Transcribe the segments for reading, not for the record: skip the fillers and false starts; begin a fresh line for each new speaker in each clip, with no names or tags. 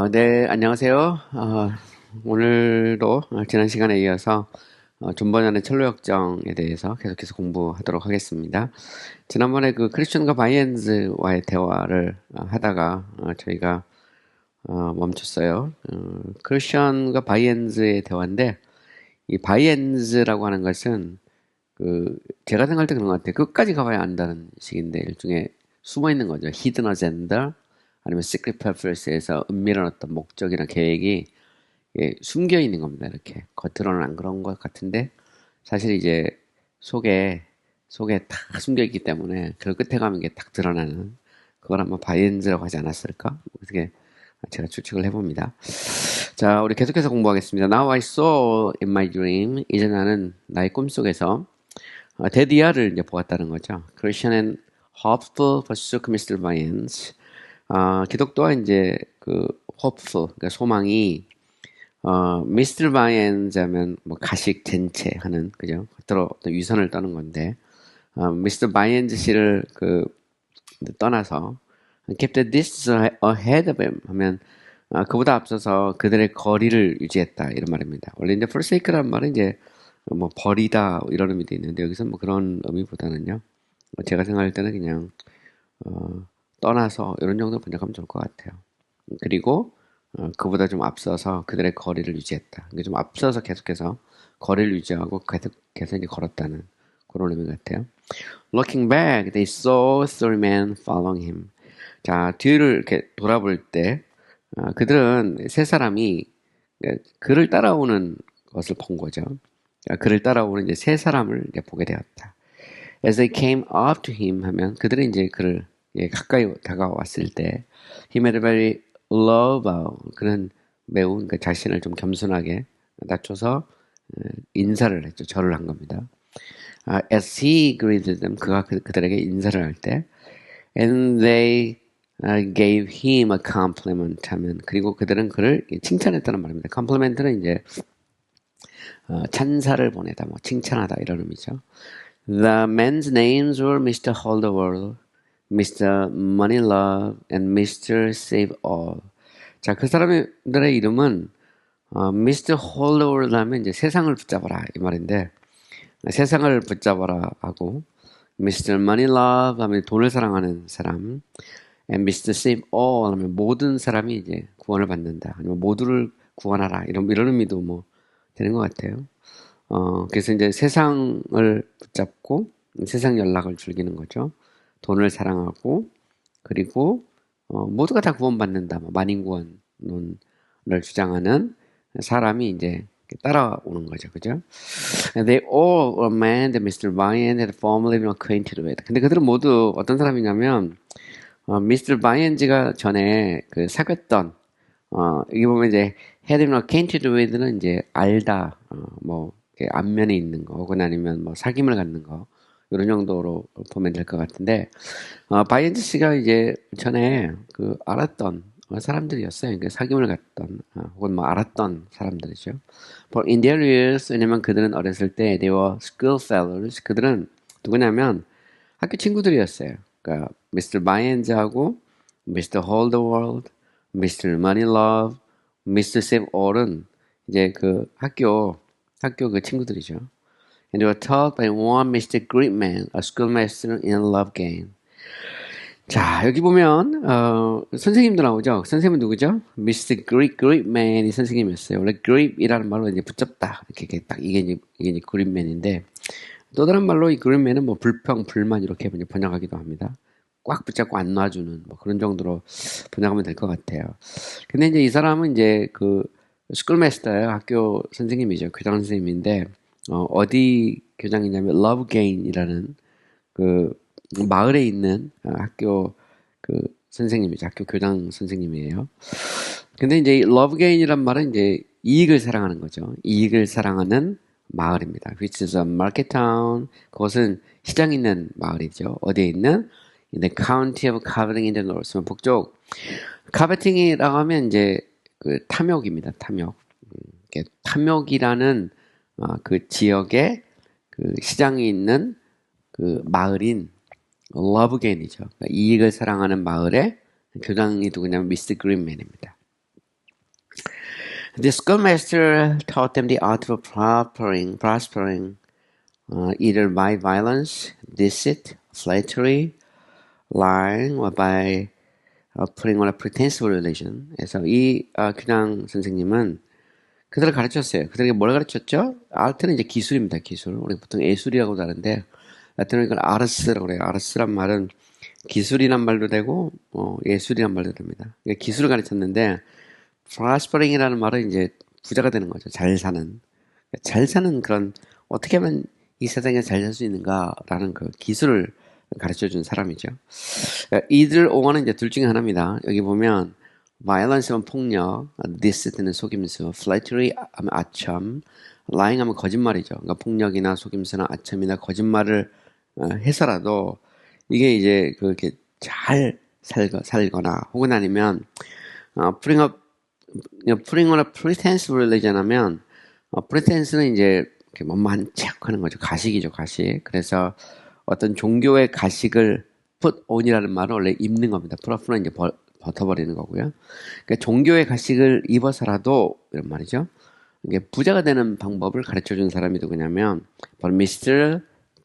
네, 안녕하세요. 오늘도 지난 시간에 이어서 존 버년의 철로 역정에 대해서 계속해서 공부하도록 하겠습니다. 지난번에 그 크리스천과 바이엔즈와의 대화를 하다가 저희가 멈췄어요. 크리스천과 바이엔즈의 대화인데 이 바이엔즈라고 하는 것은 그 제가 생각할 때 그런 것 같아요. 끝까지 가봐야 안다는 식인데 일종의 숨어 있는 거죠. 히든 어젠더 아니면 시크릿 퍼포스에서 은밀한 어떤 목적이나 계획이 숨겨 있는 겁니다. 이렇게 겉으로는 안 그런 것 같은데 사실 이제 속에 다 숨겨 있기 때문에 그 끝에 가면 이게 딱 드러나는 그걸 아마 바이엔즈라고 하지 않았을까? 어떻게 제가 추측을 해봅니다. 자, 우리 계속해서 공부하겠습니다. Now I saw in my dream. 이제 나는 나의 꿈속에서 데디아를 이제 보았다는 거죠. Christian and hopeful forsook Mr. Bynes. 기독교와 이제 그 hopeful, 그러니까 소망이 Mr. Bynes 하면 뭐 가식 젠체 하는 그죠? 겉으로 어떤 위선을 떠는 건데 Mr. Bynes 씨를 그 떠나서 kept the distance ahead of him 하면 그보다 앞서서 그들의 거리를 유지했다 이런 말입니다. 원래 이제 forsake란 말은 이제 뭐 버리다 이런 의미도 있는데 여기서 뭐 그런 의미보다는요. 제가 생각할 때는 그냥 떠나서 이런 정도 번역하면 좋을 것 같아요. 그리고 그보다 좀 앞서서 그들의 거리를 유지했다. 이게 좀 앞서서 계속해서 거리를 유지하고 계속 이제 걸었다는 그런 의미 같아요. Looking back, they saw three men following him. 자, 뒤를 이렇게 돌아볼 때 그들은 세 사람이 그를 따라오는 것을 본 거죠. 그를 따라오는 이제 세 사람을 이제 보게 되었다. As they came up to him 하면 그들은 이제 그를 가까이 다가왔을 때 he made a very low bow. 그는 매우 그러니까 자신을 좀 겸손하게 낮춰서 인사를 했죠. 절을 한 겁니다. As he greeted them, 그가 그들에게 인사를 할 때 and they gave him a compliment 하면 그리고 그들은 그를 칭찬했다는 말입니다. compliment는 이제 찬사를 보내다, 뭐 칭찬하다 이런 의미죠. The men's names were Mr. Holderworld, Mr. Moneylove, and Mr. Save All. 자, 그 사람들의 이름은 Mr. Holderworld 하면 이제 세상을 붙잡아라 이 말인데 세상을 붙잡아라 하고 Mr. Moneylove 하면 돈을 사랑하는 사람, and Mr. Save All 하면 모든 사람이 이제 구원을 받는다. 아니면 모두를 구원하라 이런 의미도 뭐 되는 것 같아요. 그래서 이제 세상을 붙잡고 세상 연락을 즐기는 거죠. 돈을 사랑하고 그리고 모두가 다 구원받는다. 뭐 만인구원론을 주장하는 사람이 이제 따라오는 거죠. 그죠? And they all were men that Mr. Bynes had formerly been acquainted with. 근데 그들은 모두 어떤 사람이냐면 Mr. Bynes가 전에 그 사귀었던 여기 보면 이제 had been acquainted with는 이제 알다 뭐 안면에 있는 거 혹은 아니면 뭐 사귐을 갖는 거 이런 정도로 보면 될 것 같은데 바이엔즈 씨가 이제 전에 그 알았던 사람들이었어요. 그러니까 사귐을 갖던 혹은 뭐 알았던 사람들이죠. But in their years, 왜냐면 그들은 어렸을 때 they were schoolfellows. 그들은 누구냐면 학교 친구들이었어요. 그러니까 Mr. 바이엔즈하고 Mr. Holderworld, Mr. Moneylove, Mr. Save All은 이제 그 학교 그 친구들이죠. And they were taught by one Mr. Greatman, a schoolmaster in a love game. 자, 여기 보면 선생님도 나오죠. 선생님은 누구죠? Mr. Greatman이 선생님이었어요. 원래 Great이라는 말로 이제 붙잡다 이렇게 딱 이게 이제 Greatman인데 또 다른 말로 이 Greatman은 뭐 불평, 불만 이렇게 번역하기도 합니다. 꽉 붙잡고 안 놔주는 뭐 그런 정도로 번역하면 될 것 같아요. 근데 이제 이 사람은 이제 그 스쿨마스터예요. 학교 선생님이죠. 교장 선생님인데 어디 교장이냐면 러브게인이라는 그 마을에 있는 학교 그 선생님이죠. 학교 교장 선생님이에요. 근데 이제 러브게인이란 말은 이제 이익을 사랑하는 거죠. 이익을 사랑하는 마을입니다. Which is a market town. 그것은 시장 있는 마을이죠. 어디에 있는? In the county of Coveting in the north. 북쪽. 카베팅이라고 하면 이제 그 탐욕입니다. 탐욕. 탐욕이라는 그 지역에 그 시장이 있는 그 마을인 러브게인이죠. 그러니까 이익을 사랑하는 마을의 교장이 누구냐면 미스터 그린맨입니다. The schoolmaster taught them the art of prospering, either by violence, deceit, flattery, lying, or by putting on a pretensive religion. 그래서 이 교장 선생님은 그들을 가르쳤어요. 그들에게 뭘 가르쳤죠? 아트는 이제 기술입니다. 기술. 우리 보통 예술이라고도 하는데 라틴어로 이걸 아르스라고 그래요. 아르스란 말은 기술이란 말도 되고 예술이란 말도 됩니다. 그러니까 기술을 가르쳤는데 prospering이라는 말은 이제 부자가 되는 거죠. 잘 사는. 잘 사는 그런 어떻게 하면 이 세상에 잘 살 수 있는가라는 그 기술을 가르쳐준 사람이죠. 이들 5어는 이제 둘 중에 하나입니다. 여기 보면 violence는 폭력, deceit는 속임수, flattery 하면 아첨, lying 하면 거짓말이죠. 그러니까 폭력이나 속임수나 아첨이나 거짓말을 해서라도 이게 이제 그렇게 잘 살거나 혹은 아니면 putting on a pretense religion 하면 pretense는 이제 만만한 척하는 거죠. 가식이죠, 가식. 그래서 어떤 종교의 가식을 put on이라는 말은 원래 입는 겁니다. put off는 이제 벗어버리는 거고요. 그러니까 종교의 가식을 입어서라도 이런 말이죠. 이게 부자가 되는 방법을 가르쳐준 사람이 누구냐면 바로 Mr.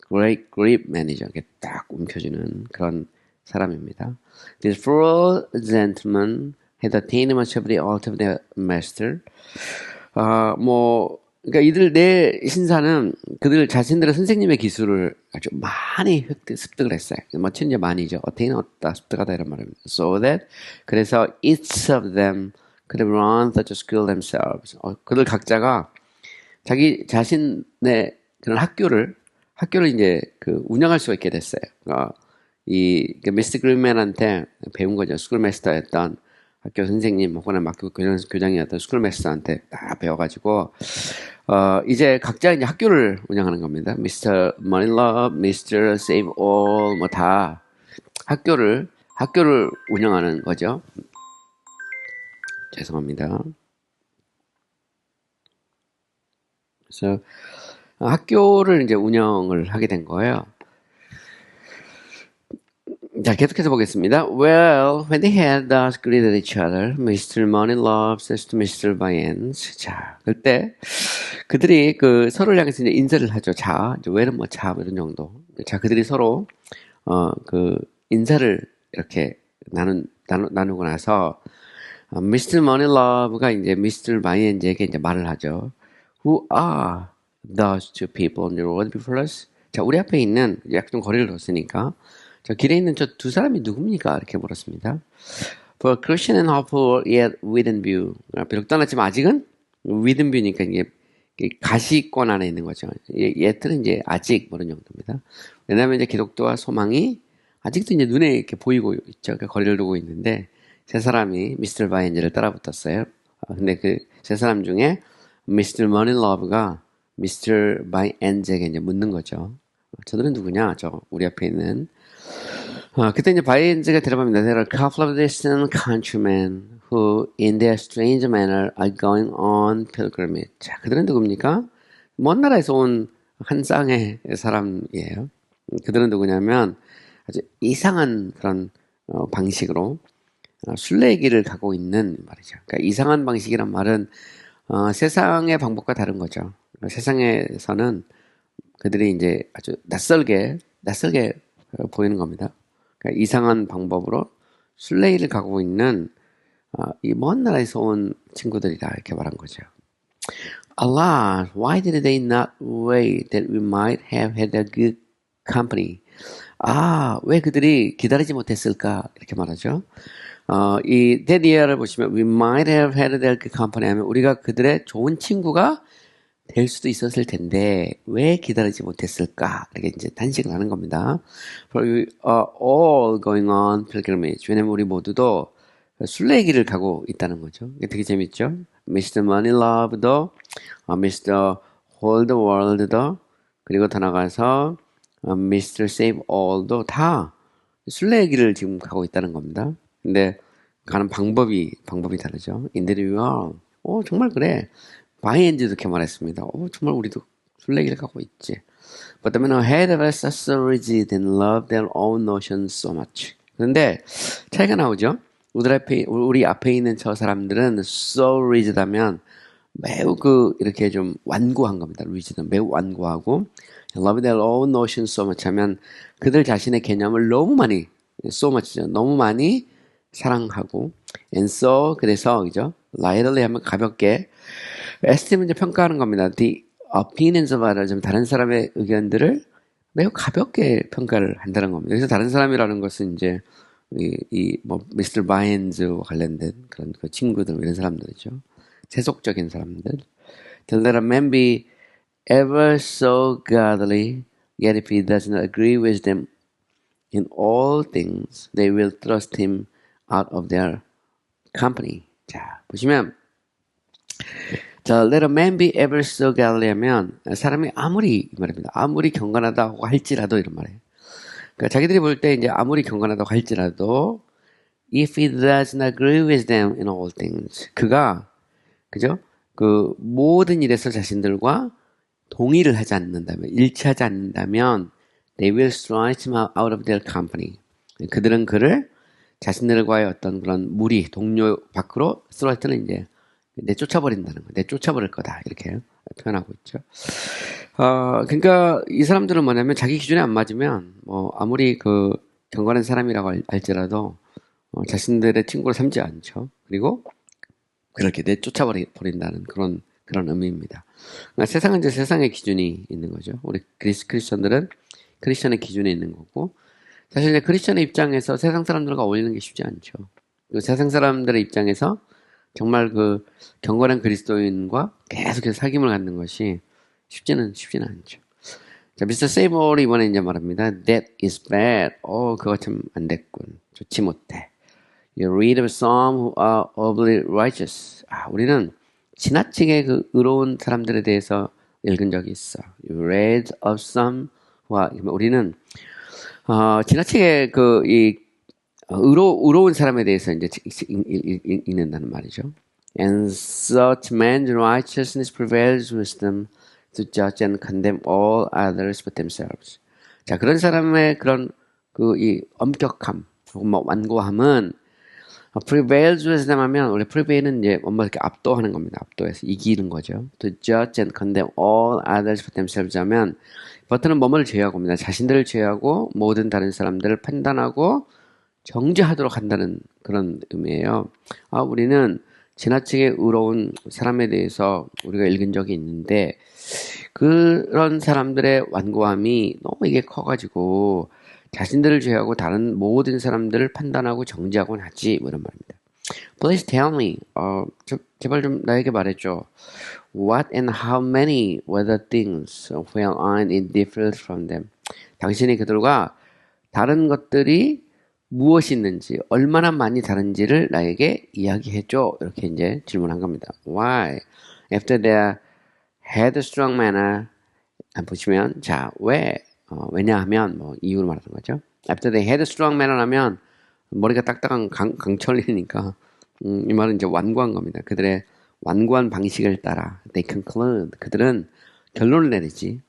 Great Grip Manager, 이렇게 딱 움켜주는 그런 사람입니다. This four gentlemen had attained much of the art of their master. 그러니까 이들 네 신사는 그들 자신들의 선생님의 기술을 아주 많이 습득을 했어요. 뭐ችን 이제 많이죠. attain 얻다, 습득하다 이런 말입니다. So that 그래서 each of them could have run such a school themselves. 그들 각자가 자기 자신의 그런 학교를 이제 그 운영할 수 있게 됐어요. 미스터 그린맨한테 배운 거죠. 스쿨마스터였던 학교 선생님 혹은 학교 교장이었던 스쿨마스터한테 다 배워가지고 이제 각자 이제 학교를 운영하는 겁니다. 미스터 머니러브, 미스터 세이브 올 뭐 다 학교를 운영하는 거죠. 죄송합니다. 그래서 학교를 이제 운영을 하게 된 거예요. 자, 계속해서 보겠습니다. Well, when they had thus greeted each other, Mr. Moneylove says to Mr. Baynes. 자, 그때 그들이 그 서로를 향해서 이제 인사를 하죠. 자, 이제 왜는 뭐 자, 이런 정도. 자, 그들이 서로 그 인사를 이렇게 나누고 나서 Mr. Moneylove가 이제 Mr. Baynes에게 이제 말을 하죠. Who are those two people on the road before us? 자, 우리 앞에 있는 약 좀 거리를 뒀으니까. 저 길에 있는 저 두 사람이 누굽니까? 이렇게 물었습니다. For Christian and hopeful yet within view. 비록 떠났지만 아직은 within view니까 이게 가시권 안에 있는 거죠. yet는 이제 아직 그런 정도입니다. 왜냐하면 이제 기독교와 소망이 아직도 이제 눈에 이렇게 보이고 있죠. 그러니까 거리를 두고 있는데 세 사람이 미스터 바이엔즈를 따라붙었어요. 근데 그 세 사람 중에 미스터 머니러브가 미스터 바이엔즈에게 이제 묻는 거죠. 저들은 누구냐? 저 우리 앞에 있는 그때 이제 바이엔즈가 대답합니다. There are a couple of distant countrymen who, in their strange manner, are going on pilgrimage. 자, 그들은 누굽니까? 먼 나라에서 온 한 쌍의 사람이에요. 그들은 누구냐면 아주 이상한 그런 방식으로 순례길을 가고 있는 말이죠. 그러니까 이상한 방식이란 말은 세상의 방법과 다른 거죠. 세상에서는 그들이 이제 아주 낯설게 보이는 겁니다. 그러니까 이상한 방법으로 순례길을 가고 있는 이 먼 나라에서 온 친구들이다 이렇게 말한 거죠. Alas, why did they not wait that we might have had a good company? 왜 그들이 기다리지 못했을까 이렇게 말하죠. 이 데디어를 보시면 we might have had a good company 하면 우리가 그들의 좋은 친구가 될 수도 있었을 텐데 왜 기다리지 못했을까? 이렇게 이제 단식을 하는 겁니다. For we are all going on pilgrimage. 왜냐면 우리 모두도 순례길을 가고 있다는 거죠. 이게 되게 재밌죠? Mr. Moneylove도, Mr. Hold the World도, 그리고 더 나가서 Mr. Save All도 다 순례길을 지금 가고 있다는 겁니다. 근데 가는 방법이 다르죠. Indeed we are. 정말 그래. 바이엔즈도 이렇게 말했습니다. 정말 우리도 순례길을 가고 있지. But the men ahead of us are so rigid and love their own notions so much. 그런데 차이가 나오죠. 우리 앞에 있는 저 사람들은 so rigid하면 매우 이렇게 좀 완고한 겁니다. 루이지는 매우 완고하고, love their own notion so much 하면 그들 자신의 개념을 너무 많이, so much죠. 너무 많이 사랑하고, and so, 그래서, 그죠? lightly 하면 가볍게, esteem은 이제 평가하는 겁니다. The opinions of others, 다른 사람의 의견들을 매우 가볍게 평가를 한다는 겁니다. 그래서 다른 사람이라는 것은 이제, 미스터 바인즈와 관련된 그런 그 친구들, 이런 사람들이죠. 세속적인 사람들. To let a man be ever so godly, yet if he does not agree with them in all things, they will thrust him out of their company. 자, 보시면, let a man be ever so godly 하면, 사람이 아무리, 말입니다. 아무리 경건하다고 할지라도, 이런 말이에요. 그러니까 자기들이 볼 때 이제 아무리 경건하다고 할지라도, if he does not agree with them in all things. 그가, 그죠? 모든 일에서 자신들과 동의를 하지 않는다면, 일치하지 않는다면, they will thrust him out of their company. 그들은 그를 자신들과의 어떤 그런 무리, 동료 밖으로 thrust는 이제 내쫓아버린다는 거, 내쫓아버릴 거다. 이렇게 표현하고 있죠. 그러니까 이 사람들은 뭐냐면 자기 기준에 안 맞으면, 아무리 경건한 사람이라고 할지라도, 자신들의 친구를 삼지 않죠. 그리고 그렇게 내쫓아버린다는 그런 의미입니다. 그러니까 세상은 이제 세상의 기준이 있는 거죠. 우리 크리스천들은 크리스천의 기준이 있는 거고, 사실 이제 크리스천의 입장에서 세상 사람들과 어울리는 게 쉽지 않죠. 세상 사람들의 입장에서 정말 경건한 그리스도인과 계속해서 사귐을 갖는 것이 쉽지는 않죠. 자, 미스터 세이버리 이번에 이제 말합니다. That is bad. 그거 참 안 됐군. 좋지 못해. You read of some who are overly righteous. 우리는 지나치게 의로운 사람들에 대해서 읽은 적이 있어. You read of some who are, 우리는, 지나치게 의로운 사람에 대해서 이제 읽는다는 말이죠. And such man's righteousness prevails wisdom to judge and condemn all others but themselves. 자, 그런 사람의 그런 이 엄격함, 혹은 완고함은 prevails wisdom 하면 원래 prevail은 이제 이렇게 압도하는 겁니다. 압도해서 이기는 거죠. To judge and condemn all others but themselves 하면 버튼은 뭐를 제외하고 입니다. 자신들을 제외하고 모든 다른 사람들을 판단하고 정죄하도록 한다는 그런 의미예요. 우리는 지나치게 의로운 사람에 대해서 우리가 읽은 적이 있는데 그런 사람들의 완고함이 너무 이게 커가지고 자신들을 제외하고 다른 모든 사람들을 판단하고 정죄하곤 하지 이런 말입니다. Please tell me, 제발 좀 나에게 말해줘. What and how many were the things where I differed from them? 당신이 그들과 다른 것들이 무엇이 있는지, 얼마나 많이 다른지를 나에게 이야기해줘. 이렇게 이제 질문한 겁니다. Why? After their headstrong manner, 보시면, 자, 왜? 왜냐하면, 이유를 말하는 거죠. After they headstrong manner 하면, 머리가 딱딱한 강철이니까, 이 말은 이제 완고한 겁니다. 그들의 완고한 방식을 따라, they conclude, 그들은 결론을 내리지.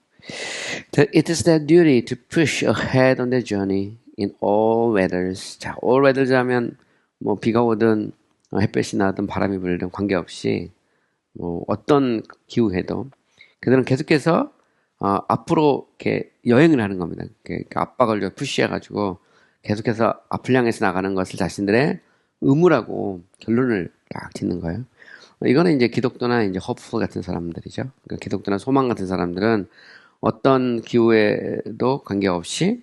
It is their duty to push ahead on their journey. In all weathers. 자, all weathers 하면 비가 오든 햇볕이 나든 바람이 불든 관계없이 어떤 기후에도 그들은 계속해서 앞으로 이렇게 여행을 하는 겁니다. 압박을 푸시해가지고 계속해서 앞을 향해서 나가는 것을 자신들의 의무라고 결론을 딱 짓는 거예요. 이거는 이제 기독교나 이제 허프 같은 사람들이죠. 그러니까 기독교나 소망 같은 사람들은 어떤 기후에도 관계없이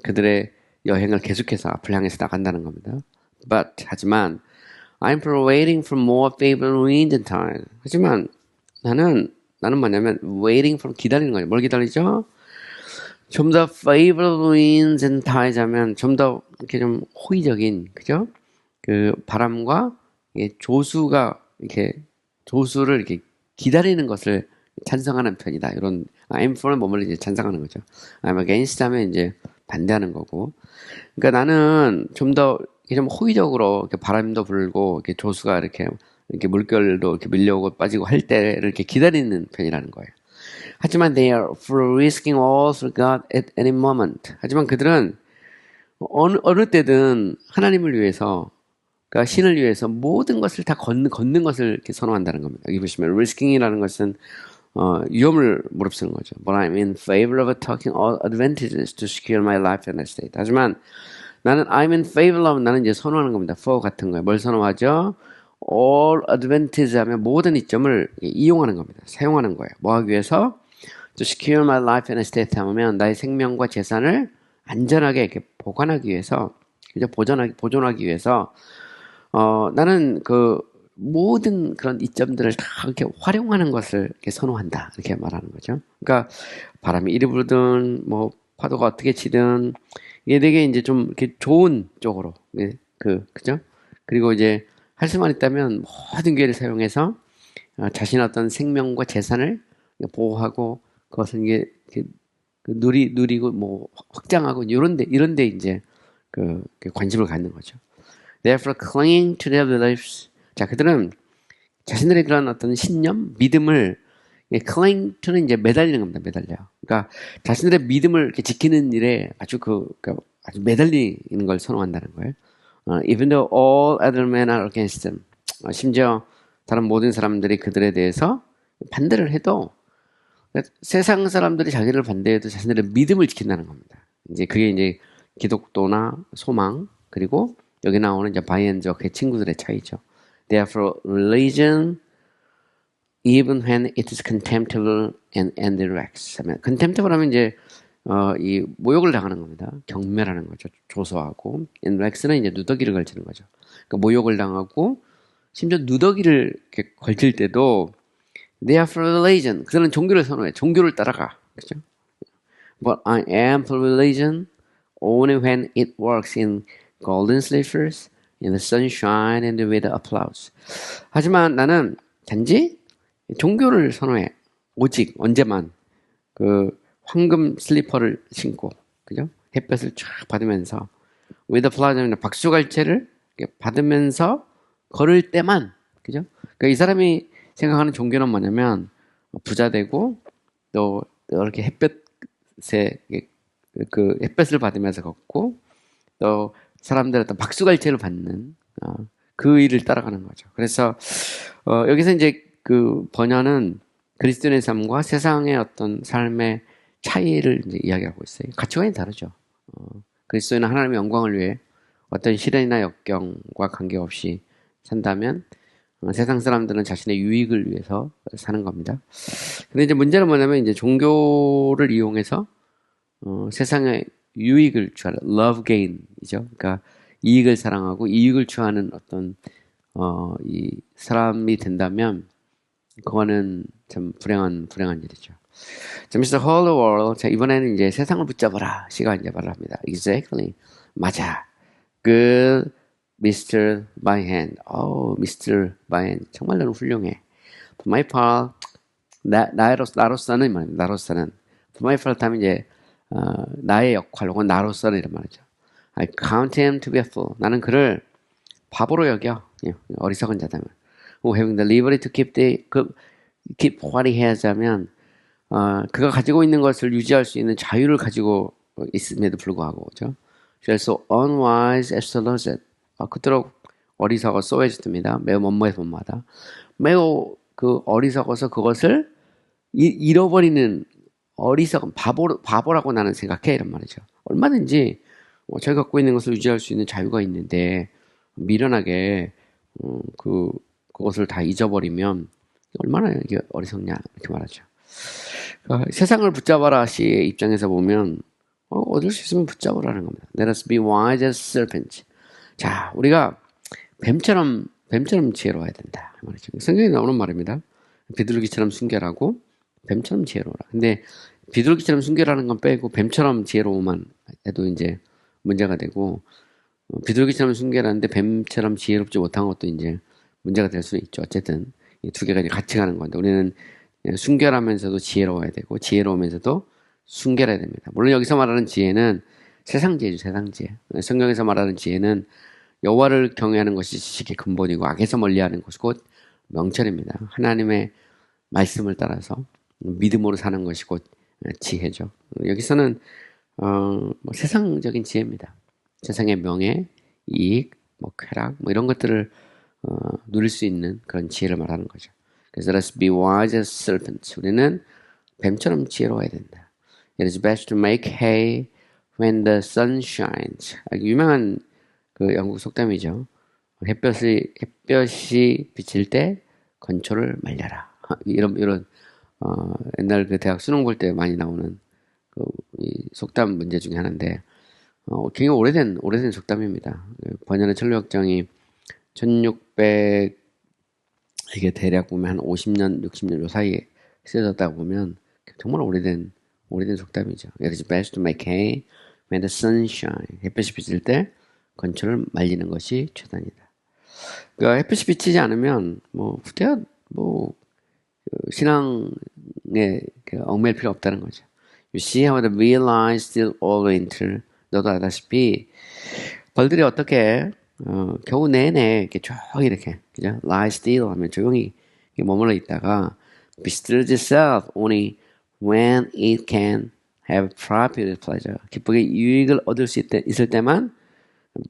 그들의 여행을 계속해서 앞을 향해서 나간다는 겁니다. 하지만 I'm waiting for more favorable wind and time. 하지만 나는 뭐냐면 waiting for 기다리는 거예요. 뭘 기다리죠? 좀 더 favorable winds and tides 하면 좀 더 이렇게 좀 호의적인, 그죠? 바람과 조수가 조수를 이렇게 기다리는 것을 찬성하는 편이다. 이런 I'm for는 뭐를 이제 찬성하는 거죠. I'm against 하면 이제 반대하는 거고. 그러니까 나는 좀 더 좀 호의적으로 이렇게 바람도 불고 이렇게 조수가 이렇게 물결도 이렇게 밀려오고 빠지고 할 때를 이렇게 기다리는 편이라는 거예요. 하지만 they are for risking all for God at any moment. 하지만 그들은 어느 때든 하나님을 위해서 그러니까 신을 위해서 모든 것을 다 걷는 것을 이렇게 선호한다는 겁니다. 여기 보시면 risking이라는 것은 위험을 무릅쓰는 거죠. But I'm in favor of taking all advantages to secure my life and estate. 하지만 나는 I'm in favor of 나는 이제 선호하는 겁니다. for 같은 거예요. 뭘 선호하죠? all advantage 하면 모든 이점을 이용하는 겁니다. 사용하는 거예요. 뭐 하기 위해서? To secure my life and estate 하면 나의 생명과 재산을 안전하게 이렇게 보관하기 위해서, 그죠? 보존하기 위해서, 나는 그 모든 그런 이점들을 다 이렇게 활용하는 것을 이렇게 선호한다. 이렇게 말하는 거죠. 그러니까 바람이 이리 불든, 뭐, 파도가 어떻게 치든, 이게 되게 이제 좀 이렇게 좋은 쪽으로, 그죠? 그리고 이제 할 수만 있다면 모든 기회를 사용해서 자신의 어떤 생명과 재산을 보호하고 그것은 이게 누리고 뭐 확장하고 이런 데 이제 관심을 갖는 거죠. Therefore, clinging to their beliefs. 자, 그들은 자신들의 그런 어떤 신념, 믿음을 cling to는 이제 매달리는 겁니다. 매달려요. 그러니까 자신들의 믿음을 이렇게 지키는 일에 아주 아주 매달리는 걸 선호한다는 거예요. Even though all other men are against them. 심지어 다른 모든 사람들이 그들에 대해서 반대를 해도 세상 사람들이 자기를 반대해도 자신들의 믿음을 지킨다는 겁니다. 이제 그게 이제 기독교나 소망 그리고 여기 나오는 이제 바이앤저 그 친구들의 차이죠. Therefore, religion, even when it is contemptible and indirects. contemptible 하면 이제 이 모욕을 당하는 겁니다. 경멸하는 거죠. 조소하고. index는 이제 누더기를 걸치는 거죠. 그러니까 모욕을 당하고 심지어 누더기를 이렇게 걸칠 때도 they are for religion. 그들은 종교를 선호해. 종교를 따라가. 그죠? But I am for religion only when it works in golden slippers, in the sunshine and with applause. 하지만 나는 단지 종교를 선호해. 오직 언제만 황금 슬리퍼를 신고, 그죠? 햇볕을 쫙 받으면서 with applause, 박수갈채를 받으면서 걸을 때만, 그죠? 그러니까 이 사람이 생각하는 종교는 뭐냐면 부자 되고 또 이렇게 햇볕에 햇볕을 받으면서 걷고 또 사람들의 어떤 박수갈채를 받는 그 일을 따라가는 거죠. 그래서 여기서 이제 그 번연은 그리스도인의 삶과 세상의 어떤 삶의 차이를 이제 이야기하고 있어요. 가치관이 다르죠. 그리스도인은 하나님의 영광을 위해 어떤 시련이나 역경과 관계없이 산다면 세상 사람들은 자신의 유익을 위해서 사는 겁니다. 근데 이제 문제는 뭐냐면 이제 종교를 이용해서 세상의 유익을 취하는 love gain이죠. 그러니까 이익을 사랑하고 이익을 취하는 어떤 이 사람이 된다면 그거는 참 불행한 일이죠. 자, Mr. Hold the World. 자, 이번에는 이제 세상을 붙잡아라. 시가 이제 말을 합니다. Exactly. 맞아. Good, Mr. By Hand. Mr. By Hand. 정말 너는 훌륭해. For my part, 나로서는 말입니다. 나로서는. For my part 하면 이제, 나의 역할, 혹은 나로서는 이런 말이죠. I count him to be a fool. 나는 그를 바보로 여겨. 어리석은 자다면. Who having the liberty to keep what he has 하면, 그가 가지고 있는 것을 유지할 수 있는 자유를 가지고 있음에도 불구하고, 그죠? She is so unwise as to lose it. 그토록 어리석어, so as to입니다. 매우 못모의 본마다. 매우 어리석어서 그것을 잃어버리는 어리석은 바보라고 나는 생각해. 이런 말이죠. 얼마든지, 자기가 갖고 있는 것을 유지할 수 있는 자유가 있는데, 미련하게, 그것을 다 잊어버리면, 얼마나 이게 어리석냐, 이렇게 말하죠. 세상을 붙잡아라 시의 입장에서 보면 얻을 수 있으면 붙잡으라는 겁니다. Let us be wise as serpents. 자, 우리가 뱀처럼 지혜로워야 된다. 말이죠. 성경에 나오는 말입니다. 비둘기처럼 순결하고 뱀처럼 지혜로워라. 근데 비둘기처럼 순결하는 건 빼고 뱀처럼 지혜로우만 해도 이제 문제가 되고 비둘기처럼 순결한데 뱀처럼 지혜롭지 못한 것도 이제 문제가 될 수 있죠. 어쨌든 이 두 개가 이제 같이 가는 건데 우리는 순결하면서도 지혜로워야 되고 지혜로우면서도 순결해야 됩니다. 물론 여기서 말하는 지혜는 세상 지혜죠. 세상 지혜. 성경에서 말하는 지혜는 여호와를 경외하는 것이 지식의 근본이고 악에서 멀리하는 것이 곧 명철입니다. 하나님의 말씀을 따라서 믿음으로 사는 것이 곧 지혜죠. 여기서는 세상적인 지혜입니다. 세상의 명예, 이익, 뭐 쾌락, 뭐 이런 것들을 누릴 수 있는 그런 지혜를 말하는 거죠. 그래서 let's be wise as serpents. 우리는 뱀처럼 지혜로워야 된다. It is best to make hay when the sun shines. 유명한 그 영국 속담이죠. 햇볕이 비칠 때 건초를 말려라. 이런 옛날 그 대학 수능 볼 때 많이 나오는 이 속담 문제 중에 하나인데 굉장히 오래된 속담입니다. 번연의 천리역정이 1600 이게 대략 보면 한 50년, 60년 요 사이에 쓰여졌다고 보면 정말 오래된 속담이죠. It is best to make hay when the sun shines. 햇볕이 비칠 때 건초를 말리는 것이 최선이다. 그러니까 햇빛이 비치지 않으면 후대야 신앙에 얽매일 필요 없다는 거죠. You see how the real lies still all winter. 너도 알다시피 벌들이 어떻게 겨우 내내 이렇게 쭉 이렇게 그죠? Lie still 하면 조용히 머물러 있다가 bestirred itself only when it can have profit pleasure. 기쁘게 유익을 얻을 수 있을 때만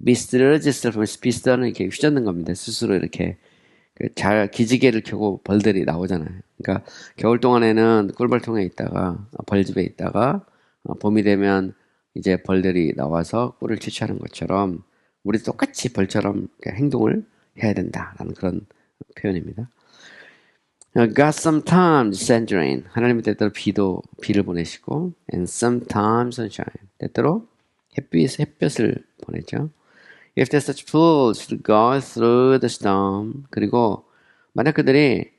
bestirred itself 하면 bestir는 이렇게 휘젓는 겁니다. 스스로 이렇게 잘 기지개를 켜고 벌들이 나오잖아요. 그러니까 겨울 동안에는 꿀벌통에 있다가 벌집에 있다가 봄이 되면 이제 벌들이 나와서 꿀을 채취하는 것처럼 우리 똑같이 벌처럼 행동을 해야 된다라는 그런 표현입니다. God sometimes sends rain. 하나님은 때때로 비를 보내시고 and sometimes sunshine. 때때로 햇볕을 보내죠. If there's such fools to go through the storm. 그리고 만약 그들이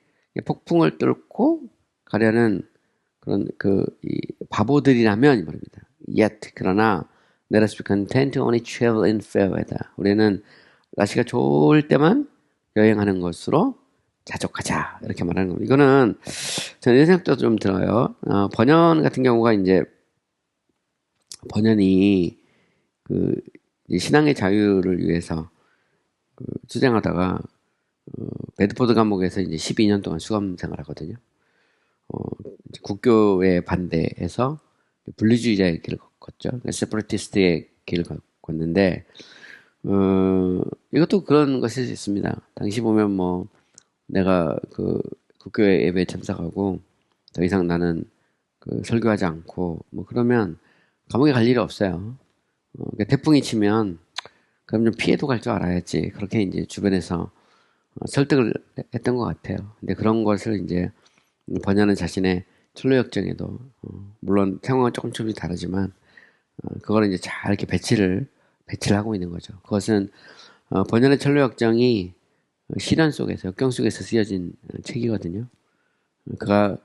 폭풍을 뚫고 가려는 그런 이 바보들이라면 이 말입니다. Yet 그러나 let us be content to only travel in fair weather. 우리는 날씨가 좋을 때만 여행하는 것으로 자족하자 이렇게 말하는 겁니다. 이거는 저는 이런 생각도 좀 들어요. 번연 같은 경우가 이제 번연이 신앙의 자유를 위해서 투쟁하다가 베드포드 감옥에서 이제 12년 동안 수감 생활하거든요. 국교에 반대해서 분리주의자의 길을 걷죠. 세퍼레티스트의 길을 걷는데 이것도 그런 것일 수 있습니다. 당시 보면 내가 국교회 예배에 참석하고 더 이상 나는 설교하지 않고 그러면 감옥에 갈 일이 없어요. 그러니까 태풍이 치면 그럼 좀 피해도 갈 줄 알아야지. 그렇게 이제 주변에서 설득을 했던 것 같아요. 근데 그런 것을 이제 번연은 자신의 철로 역정에도 물론 상황은 조금씩 다르지만 그거를 이제 잘 이렇게 배치를 하고 있는 거죠. 그것은 번연의 철로 역정이 시련 속에서 역경 속에서 쓰여진 책이거든요. 그가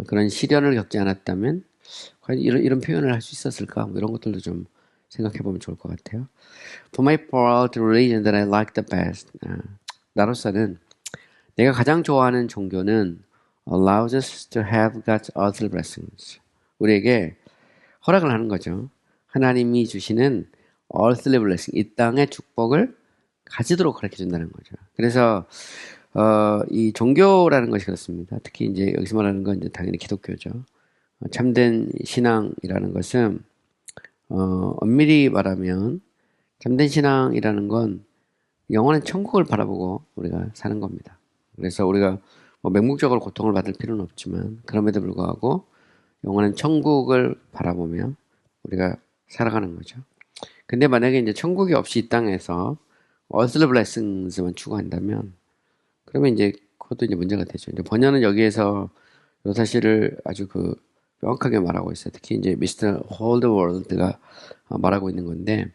그런 시련을 겪지 않았다면 과연 이런 표현을 할 수 있었을까? 이런 것들도 좀 생각해 보면 좋을 것 같아요. For my part, the religion that I like the best. 나로서는 내가 가장 좋아하는 종교는 allows us to have God's earthly blessings. 우리에게 허락을 하는 거죠. 하나님이 주시는 earthly blessing, 이 땅의 축복을 가지도록 가르쳐 준다는 거죠. 그래서 이 종교라는 것이 그렇습니다. 특히 이제 여기서 말하는 건 이제 당연히 기독교죠. 참된 신앙이라는 것은 엄밀히 말하면 참된 신앙이라는 건 영원한 천국을 바라보고 우리가 사는 겁니다. 그래서 우리가 맹목적으로 고통을 받을 필요는 없지만 그럼에도 불구하고 영원한 천국을 바라보며 우리가 살아가는 거죠. 근데 만약에 이제 천국이 없이 이 땅에서 earthly blessings만 추구한다면 그러면 이제 그것도 이제 문제가 되죠. 이제 번연은 여기에서 이 사실을 아주 명확하게 말하고 있어요. 특히 이제 Mr. Holdworld가 말하고 있는 건데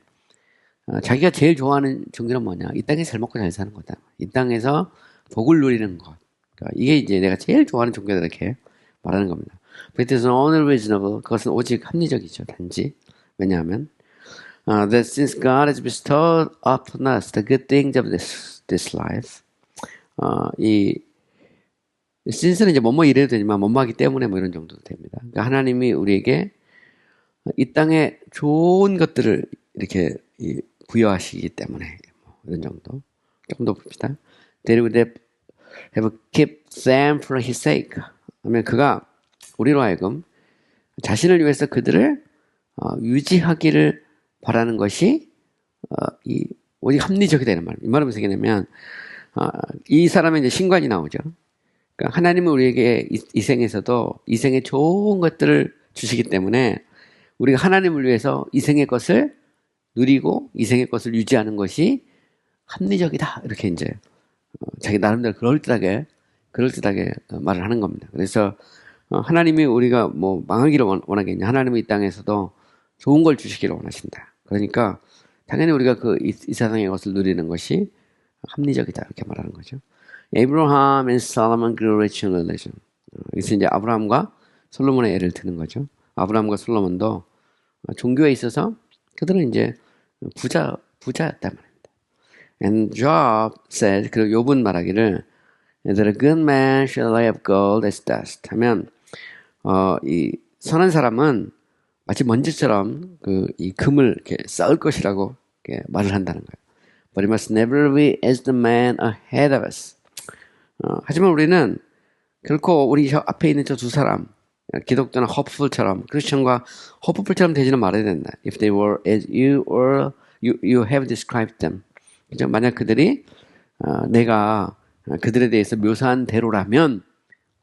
자기가 제일 좋아하는 종교는 뭐냐? 이 땅에서 잘 먹고 잘 사는 거다. 이 땅에서 복을 누리는 것. 그러니까 이게 이제 내가 제일 좋아하는 종교다 이렇게 말하는 겁니다. But it is only reasonable. 그것은 오직 합리적이죠. 단지 왜냐하면 that since God has bestowed upon us the good things of this life, 이 since는 이제 뭐뭐 이래도 되지만 뭐뭐 하기 때문에 이런 정도도 됩니다. 그러니까 하나님이 우리에게 이 땅에 좋은 것들을 이렇게 부여하시기 때문에 이런 정도. 조금 더 봅시다. They would have kept them for his sake. 하면 그가 우리로 하여금 자신을 위해서 그들을 유지하기를 바라는 것이 이 오직 합리적이다 이런 말. 이 말은 무슨 얘기냐면 이 사람의 이제 신관이 나오죠. 그러니까 하나님은 우리에게 이 생에서도 이 생에 좋은 것들을 주시기 때문에 우리가 하나님을 위해서 이 생의 것을 누리고 이 생의 것을 유지하는 것이 합리적이다. 이렇게 이제 자기 나름대로 그럴듯하게 말을 하는 겁니다. 그래서 하나님이 우리가 뭐 망하기를 원하겠냐? 하나님은 이 땅에서도 좋은 걸 주시기를 원하신다. 그러니까 당연히 우리가 이 세상의 것을 누리는 것이 합리적이다. 이렇게 말하는 거죠. Abraham and Solomon grew rich in religion. 여기서 이제 아브라함과 솔로몬의 예를 드는 거죠. 아브라함과 솔로몬도 종교에 있어서 그들은 이제 부자였단 말입니다. And Job said, 그리고 욥은 말하기를 that a good man shall lay up gold as dust. 하면 이 선한 사람은 마치 먼지처럼 이 금을 이렇게 쌓을 것이라고 이렇게 말을 한다는 거예요. But it must never be as the man ahead of us. 하지만 우리는 결코 우리 앞에 있는 저 두 사람, 기독교나 허프풀처럼, 크리스천과 허프풀처럼 되지는 말아야 된다. If they were as you or you have described them. 그죠? 만약 그들이 내가 그들에 대해서 묘사한 대로라면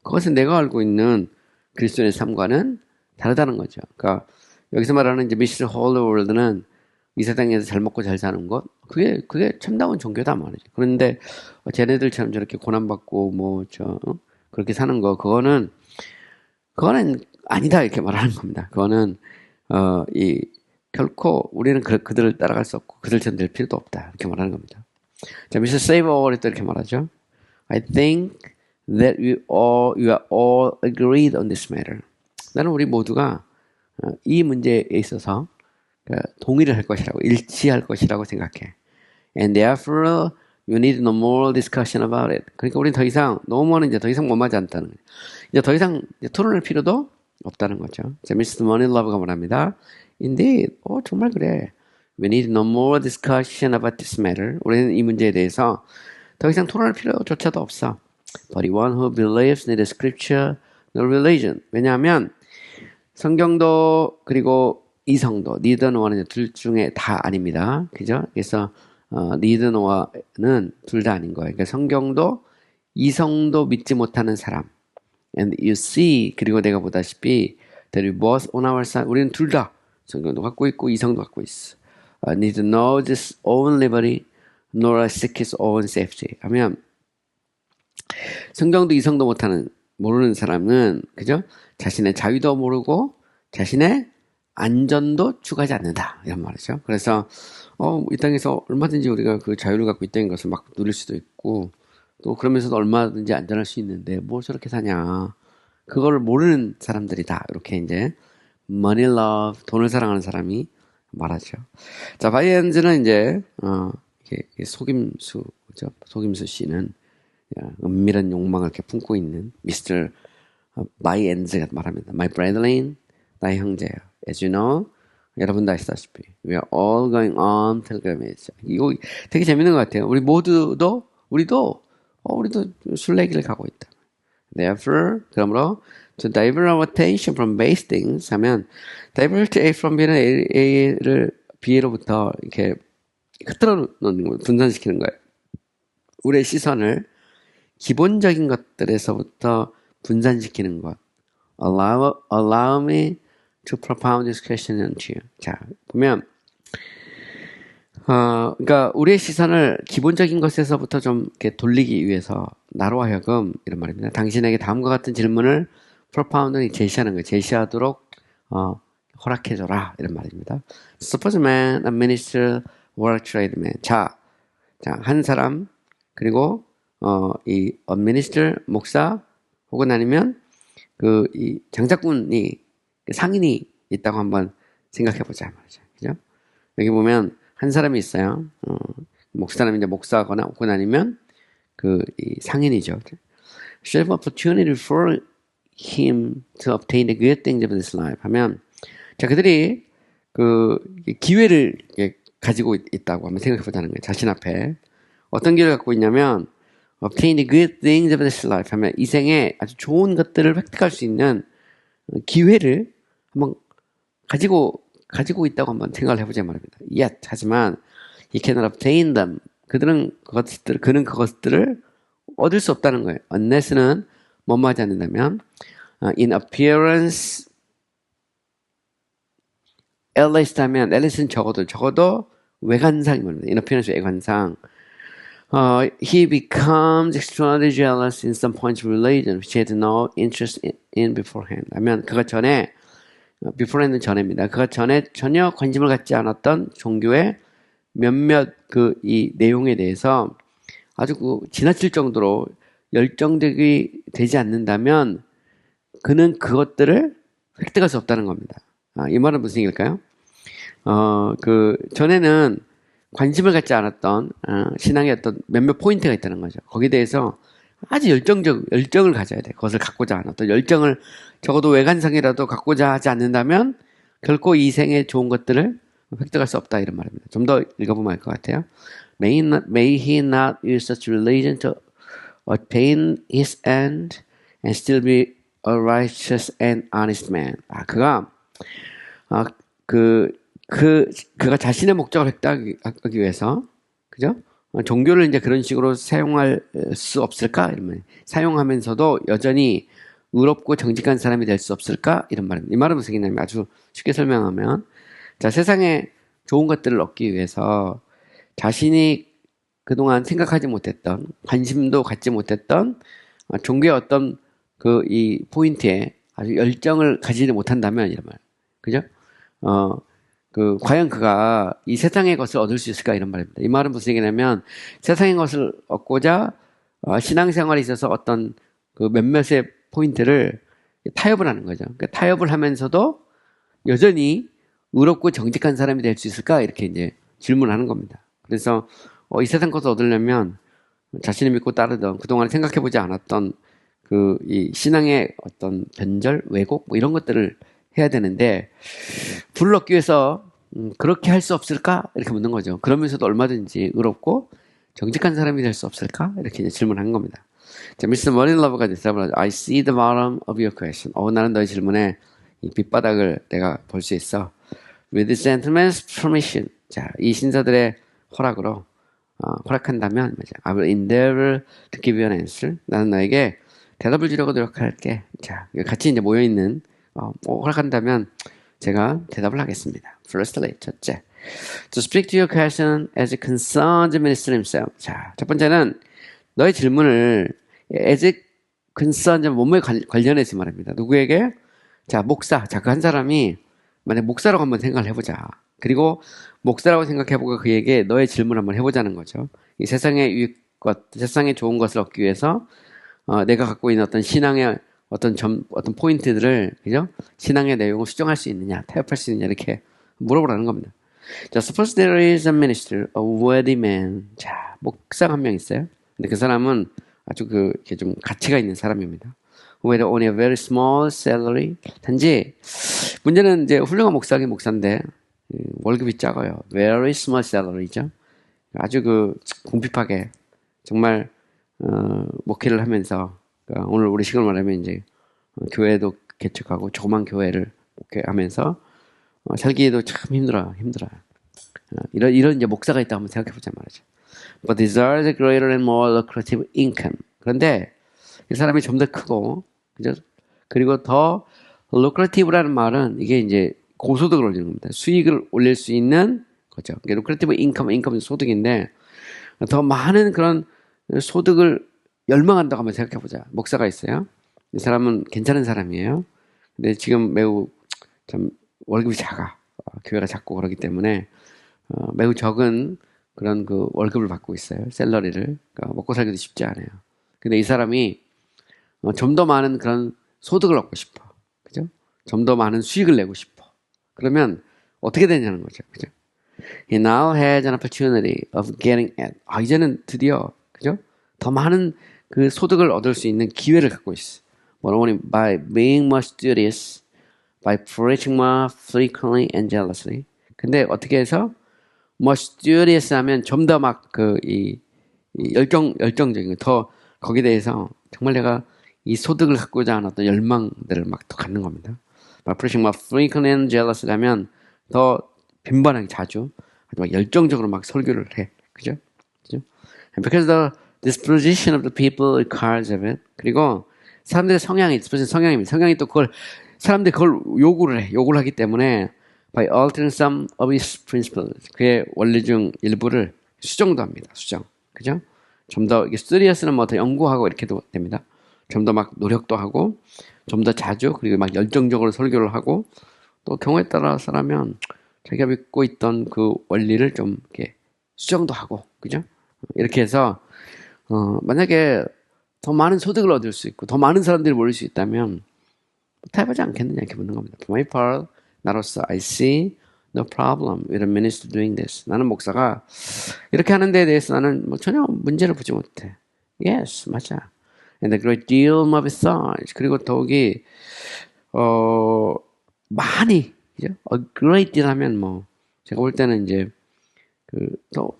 그것은 내가 알고 있는 그리스도의 삶과는 다르다는 거죠. 그러니까 여기서 말하는 이제 미스터 홀더 월드는 이 세상에서 잘 먹고 잘 사는 것, 그게 참다운 종교다 말이죠. 그런데 쟤네들처럼 저렇게 고난받고 그렇게 사는 거, 그거는 아니다 이렇게 말하는 겁니다. 그거는 결코 우리는 그들을 따라갈 수 없고 그들처럼 될 필요도 없다 이렇게 말하는 겁니다. 자, 미스터 세이버 월이 또 이렇게 말하죠. I think that you are all agreed on this matter. 나는 우리 모두가 이 문제에 있어서 동의를 할 것이라고, 일치할 것이라고 생각해. And therefore, you need no more discussion about it. 그러니까 우리는 더 이상, 노모는 이제 더 이상 원하지 않다는 거예요. 이제 더 이상 토론할 필요도 없다는 거죠. 자, Mr. Moneylove가 말합니다. Indeed, 정말 그래. We need no more discussion about this matter. 우리는 이 문제에 대해서 더 이상 토론할 필요조차도 없어. But the one who believes neither scripture nor religion. 왜냐하면 성경도 그리고 이성도, neither nor는 둘 중에 다 아닙니다. 그죠? 그래서 neither nor는 둘 다 아닌 거예요. 그러니까 성경도 이성도 믿지 못하는 사람. And you see, 그리고 내가 보다시피 that we both on our side. 우리는 둘 다 성경도 갖고 있고 이성도 갖고 있어. Neither knows his own liberty nor seek his own safety. 하면 성경도 이성도 모르는 사람은 그죠? 자신의 자유도 모르고 자신의 안전도 추구하지 않는다 이런 말이죠. 그래서 이 땅에서 얼마든지 우리가 그 자유를 갖고 있다는 것을 막 누릴 수도 있고 또 그러면서도 얼마든지 안전할 수 있는데 뭘 저렇게 사냐, 그거를 모르는 사람들이다 이렇게 이제 money love, 돈을 사랑하는 사람이 말하죠. 자, 바이엔즈는 이제 속임수죠. 속임수 씨는 은밀한 욕망을 이렇게 품고 있는 미스터 바이엔즈가 말합니다. My brethren, 나의 형제요. As you know, 여러분 다 아시다시피 we are all going on pilgrimage. 이거 되게 재밌는 것 같아요. 우리도 순례길을 가고 있다. Therefore, 그러므로 to divert our attention from base things 하면 divert A from B는 A를 B로부터 이렇게 흐트러 놓는 거예요. 분산시키는 거예요. 우리의 시선을 기본적인 것들에서부터 분산시키는 것. Allow me to propound this question unto you. 자, 보면 그러니까 우리의 시선을 기본적인 것에서부터 좀 이렇게 돌리기 위해서 나로 하여금 이런 말입니다. 당신에게 다음과 같은 질문을 propound는 제시하는 거예요. 제시하도록 허락해줘라 이런 말입니다. Suppose a man, a minister, or a tradesman. 자, 한 사람 그리고 이 a minister 목사 혹은 아니면 이 장사꾼이 상인이 있다고 한번 생각해보자 말이죠. 그죠? 여기 보면 한 사람이 있어요. 사람이 이제 목사거나 혹은 아니면 이 상인이죠. Should have opportunity for him to obtain the good things of this life. 하면 자, 그들이 기회를 가지고 있다고 한번 생각해보자는 거예요. 자신 앞에 어떤 기회를 갖고 있냐면 obtain the good things of this life 하면 이 생에 아주 좋은 것들을 획득할 수 있는 기회를 한번 가지고 있다고 한번 생각을 해보자 말입니다. Yet, 하지만 He cannot obtain them. 그는 그것들을 얻을 수 없다는 거예요. Unless는 뭐뭐 하지 않는다면 in appearance Alice라면 Alice는 적어도 외관상이 말입니다. In appearance 외관상 he becomes extraordinarily jealous in some points of religion which he had no interest in beforehand. 하면 그가 전에 beforehand은 전에입니다. 그가 전에 전혀 관심을 갖지 않았던 종교의 몇몇 이 내용에 대해서 아주 지나칠 정도로 열정적이 되지 않는다면 그는 그것들을 획득할 수 없다는 겁니다. 이 말은 무슨 얘기일까요? 전에는 관심을 갖지 않았던 신앙의 어떤 몇몇 포인트가 있다는 거죠. 거기에 대해서 아주 열정을 가져야 돼. 그것을 갖고자 하는 어떤 열정을 적어도 외관상이라도 갖고자 하지 않는다면 결코 이 생에 좋은 것들을 획득할 수 없다 이런 말입니다. 좀 더 읽어보면 알 것 같아요. May he not use such religion to attain his end and still be a righteous and honest man. 그가 자신의 목적을 획득하기 위해서, 그죠? 종교를 이제 그런 식으로 사용할 수 없을까? 이런 말. 사용하면서도 여전히 의롭고 정직한 사람이 될 수 없을까? 이런 말입니다. 이 말은 무슨 얘기냐면 아주 쉽게 설명하면, 자, 세상에 좋은 것들을 얻기 위해서 자신이 그동안 생각하지 못했던, 관심도 갖지 못했던 종교의 어떤 이 포인트에 아주 열정을 가지지 못한다면, 이런 말. 그죠? 과연 그가 이 세상의 것을 얻을 수 있을까? 이런 말입니다. 이 말은 무슨 얘기냐면, 세상의 것을 얻고자, 신앙생활에 있어서 어떤 몇몇의 포인트를 타협을 하는 거죠. 그러니까 타협을 하면서도 여전히 의롭고 정직한 사람이 될 수 있을까? 이렇게 이제 질문하는 겁니다. 그래서, 이 세상 것을 얻으려면 자신이 믿고 따르던, 그동안 생각해보지 않았던 이 신앙의 어떤 변절, 왜곡, 뭐 이런 것들을 해야 되는데 불을 얻기 위해서 그렇게 할 수 없을까? 이렇게 묻는 거죠. 그러면서도 얼마든지 의롭고 정직한 사람이 될 수 없을까? 이렇게 이제 질문한 겁니다. 자, Mr. Moneylover가 대답을 하죠. I see the bottom of your question. 나는 너의 질문에 이 밑바닥을 내가 볼 수 있어. With the gentleman's permission. 자, 이 신사들의 허락으로 허락한다면 I will endeavor to give you an answer. 나는 너에게 대답을 주려고 노력할게. 자, 같이 이제 모여있는 허락한다면 제가 대답을 하겠습니다. Firstly, 첫째. To speak to your question as it concerns the minister himself. 자, 첫 번째는 너의 질문을 as it concerns 몸에 관련해서 말합니다. 누구에게? 자, 목사. 자, 그 한 사람이 만약 목사라고 한번 생각을 해보자. 그리고 목사라고 생각해보고 그에게 너의 질문을 한번 해보자는 거죠. 이 세상의 유익것, 세상의 좋은 것을 얻기 위해서 내가 갖고 있는 어떤 신앙의 어떤 포인트들을, 그죠? 신앙의 내용을 수정할 수 있느냐, 타협할 수 있느냐, 이렇게 물어보라는 겁니다. 자, suppose there is a minister, a worthy man. 자, 목사가 한 명 있어요. 근데 그 사람은 아주 이렇게 좀 가치가 있는 사람입니다. With only a very small salary. 단지, 문제는 이제 훌륭한 목사긴 목사인데, 월급이 작아요. Very small salary죠. 아주 궁핍하게, 정말, 목회를 하면서, 오늘 우리 식으로 말하면 이제 교회도 개척하고 조그만 교회를 하면서 살기에도 참 힘들어요. 이런 이제 목사가 있다고 한번 생각해보자 말이죠. But desires a greater and more lucrative income. 그런데 이 사람이 좀 더 크고, 그죠? 그리고 더 lucrative라는 말은 이게 이제 고소득을 올리는 겁니다. 수익을 올릴 수 있는 거죠. lucrative income은 소득인데 더 많은 그런 소득을 열망한다고 한번 생각해보자. 목사가 있어요. 이 사람은 괜찮은 사람이에요. 근데 지금 매우 참 월급이 작아. 교회가 작고 그러기 때문에 매우 적은 그런 월급을 받고 있어요. 샐러리를. 그러니까 먹고 살기도 쉽지 않아요. 근데 이 사람이 좀 더 많은 그런 소득을 얻고 싶어. 그죠? 좀 더 많은 수익을 내고 싶어. 그러면 어떻게 되냐는 거죠. 그죠? He now has an opportunity of getting at. 이제는 드디어, 그죠? 더 많은 소득을 얻을 수 있는 기회를 갖고 있어. But only by being more studious, by preaching more frequently and jealously. 근데 어떻게 해서 more studious 하면 좀 더 열정적인 더 거기에 대해서 정말 내가 이 소득을 갖고자 하는 어떤 열망들을 더 갖는 겁니다. By preaching more frequently and jealously 하면 더 빈번하게 자주 막 열정적으로 막 설교를 해. 그죠? 그죠? And because the disposition of the people requires of it. 그리고 사람들의 성향이, 성향입니다. 성향이 또 그걸, 사람들이 그걸 요구를 해. 요구를 하기 때문에 by altering some of his principles. 그의 원리 중 일부를 수정도 합니다. 수정. 그죠? 좀 더, 이게 studious는 뭐 더 연구하고 이렇게도 됩니다. 좀 더 막 노력도 하고, 좀 더 자주, 그리고 막 열정적으로 설교를 하고, 또 경우에 따라서라면 자기가 믿고 있던 그 원리를 좀 이렇게 수정도 하고, 그죠? 이렇게 해서, 만약에 더 많은 소득을 얻을 수 있고, 더 많은 사람들이 모일 수 있다면, 타협하지 않겠느냐, 이렇게 묻는 겁니다. For my part, 나로서, I see no problem with a minister doing this. 나는 목사가 이렇게 하는 데에 대해서 나는 뭐 전혀 문제를 보지 못해. Yes, 맞아. And a great deal more besides. 그리고 더욱이, 많이, 그죠? A great deal 하면 뭐, 제가 볼 때는 이제,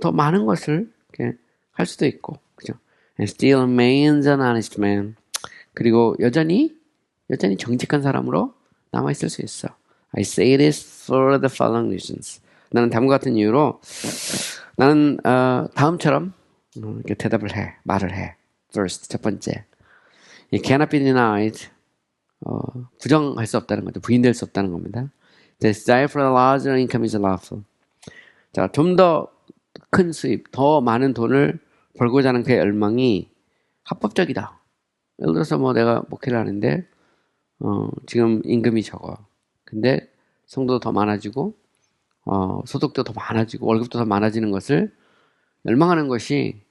더 많은 것을 이렇게 할 수도 있고, 그죠? And still remains an honest man. 그리고 여전히 정직한 사람으로 남아있을 수 있어. I say this for the following reasons. 나는 다음과 같은 이유로, 나는, 다음처럼, 이렇게 대답을 해, 말을 해. First, 첫 번째. It cannot be denied. 부정할 수 없다는 거죠. 부인될 수 없다는 겁니다. The desire for a larger income is lawful. 자, 좀 더 큰 수입, 더 많은 돈을 벌고자 하는 그의 열망이 합법적이다. 예를 들어서 뭐 내가 목회를 하는데, 지금 임금이 적어. 근데 성도도 더 많아지고, 소득도 더 많아지고, 월급도 더 많아지는 것을 열망하는 것이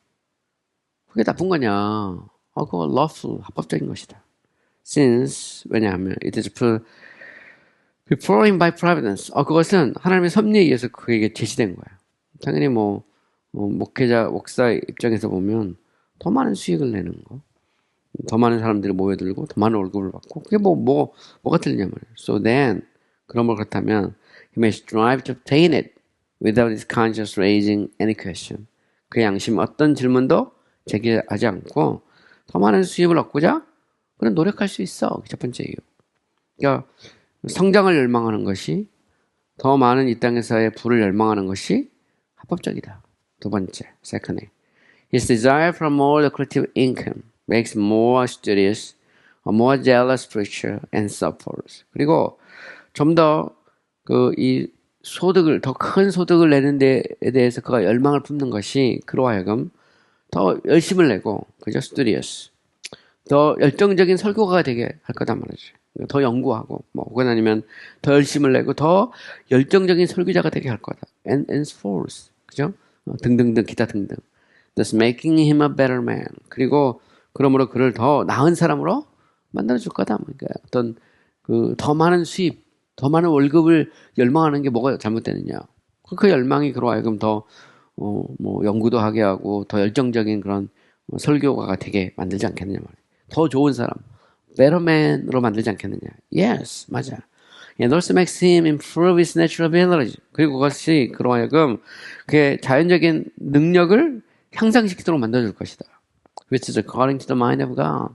그게 나쁜 거냐. 그거 lawful, 합법적인 것이다. Since, 왜냐하면, it is before him by providence. 그것은 하나님의 섭리에 의해서 그에게 제시된 거야. 당연히 목사 입장에서 보면 더 많은 수익을 내는 거. 더 많은 사람들이 모여들고 더 많은 월급을 받고 그게 뭐가 틀리냐 말이에요. So then 그런 걸 그렇다면 he may strive to obtain it without his conscience raising any question. 그의 양심 어떤 질문도 제기하지 않고 더 많은 수입을 얻고자 그런 노력할 수 있어. 첫 번째 이유. 그러니까 성장을 열망하는 것이 더 많은 이 땅에서의 부를 열망하는 것이 합법적이다. 두 번째, secondly, his desire for more lucrative income makes more studious, a more jealous preacher and suffers. 그리고 좀 더 이 소득을 더 큰 소득을 내는 데에 대해서 그가 열망을 품는 것이 그로 하여금 더 열심을 내고 그죠? studious, 더 열정적인 설교가가 되게 할 거단 말이죠. 더 연구하고 혹은 아니면 더 열심을 내고 더 열정적인 설교자가 되게 할 거다. and forth, 그죠? 등등등 기타 등등. Thus making him a better man. 그리고 그러므로 그를 더 나은 사람으로 만들어줄 거다. 그러니까 어떤 더 많은 수입, 더 많은 월급을 열망하는 게 뭐가 잘못되느냐? 그 열망이 그로 하여금 더 연구도 하게 하고 더 열정적인 그런 설교가가 되게 만들지 않겠느냐 말이에요. 더 좋은 사람, better man으로 만들지 않겠느냐? Yes, 맞아. And also makes him improve his natural ability. 그리고 그것이 그로 하여금 그의 자연적인 능력을 향상시키도록 만들어줄 것이다. Which is according to the mind of God.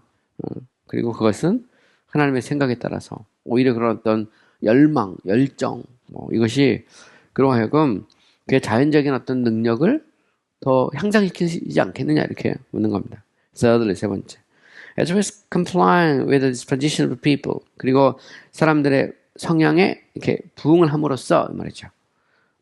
그리고 그것은 하나님의 생각에 따라서 오히려 그런 어떤 열망, 열정, 이것이 그로 하여금 그의 자연적인 어떤 능력을 더 향상시키지 않겠느냐 이렇게 묻는 겁니다. thirdly, 세 번째. As well as complying with the disposition of people. 그리고 사람들의 성향에 이렇게 부응을 함으로써 말이죠.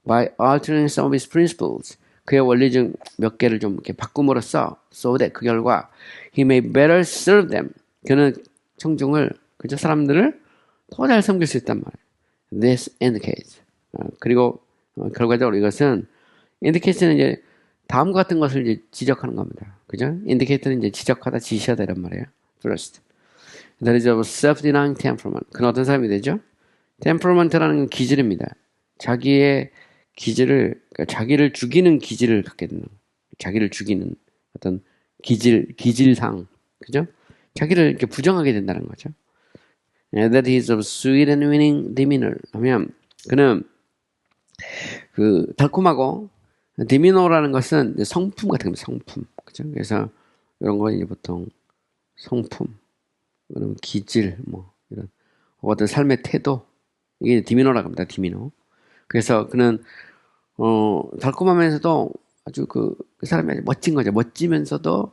By altering some of his principles. 그의 원리 중 몇 개를 좀 이렇게 바꿈으로써 so that 그 결과 he may better serve them. 그는 청중을 그저 사람들을 더 잘 섬길 수 있단 말이에요. This indicates. 그리고 결과적으로 이것은 indicates는 이제 다음과 같은 것을 이제 지적하는 겁니다. 그죠? indicate는 이제 지적하다, 지시하다 이란 말이에요. First, that is of self-denying temperament. 그는 어떤 사람이 되죠? temperament라는 건 기질입니다. 자기의 기질을, 그러니까 자기를 죽이는 기질을 갖게 되는, 자기를 죽이는 어떤 기질상, 그죠? 자기를 이렇게 부정하게 된다는 거죠. And that he is of sweet and winning demeanor. 하면 그는 달콤하고 디미노라는 것은 성품 같은 겁니다. 성품, 그죠? 그래서 이런 거 이제 보통 성품, 그런 기질, 이런 어떤 삶의 태도, 이게 디미노라고 합니다. 디미노. 그래서 그는 달콤하면서도 아주 그 사람이 아주 멋진 거죠. 멋지면서도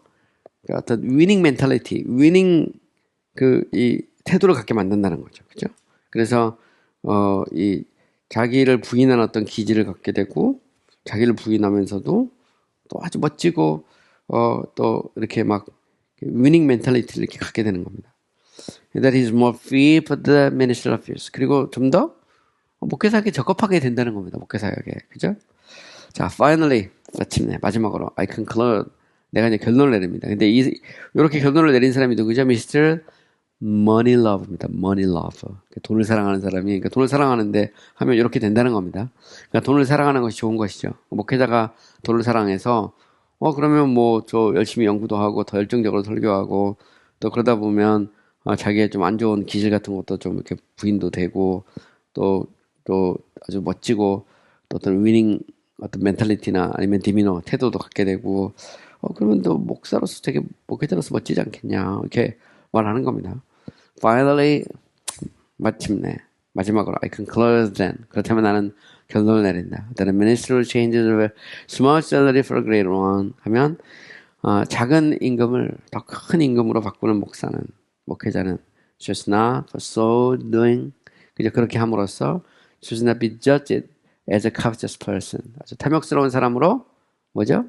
그 어떤 위닝 멘탈리티, 위닝 이 태도를 갖게 만든다는 거죠. 그죠? 그래서, 이 자기를 부인한 어떤 기질을 갖게 되고, 자기를 부인하면서도 또 아주 멋지고, 또 이렇게 막 위닝 멘탈리티를 이렇게 갖게 되는 겁니다. That is more fit for the ministry of peace. 그리고 좀 더 목회사에게 적합하게 된다는 겁니다. 목회사에게. 그죠? 자, finally, 마침내, 마지막으로, I conclude. 내가 이제 결론을 내립니다. 근데 이렇게 결론을 내린 사람이 누구죠? Mr. Money Love입니다. Money Love. 돈을 사랑하는 사람이, 그러니까 돈을 사랑하는데 하면 이렇게 된다는 겁니다. 그러니까 돈을 사랑하는 것이 좋은 것이죠. 목회자가 돈을 사랑해서, 그러면 뭐, 저 열심히 연구도 하고, 더 열정적으로 설교하고, 또 그러다 보면, 자기의 좀 안 좋은 기질 같은 것도 좀 이렇게 부인도 되고, 또 아주 멋지고, 또 어떤 위닝, 어떤 멘탈리티나 아니면 디미너, 태도도 갖게 되고, 그러면 또 목사로서 되게 목회자로서 멋지지 않겠냐, 이렇게 말하는 겁니다. Finally, 마침내, 마지막으로, I conclude then. 그렇다면 나는 결론을 내린다. That a minister changes a small salary for a great one. 하면, 작은 임금을 더 큰 임금으로 바꾸는 목회자는, should not for so doing. 그저 그렇게 함으로써, should not be judged as a covetous person. 아주 탐욕스러운 사람으로, 뭐죠?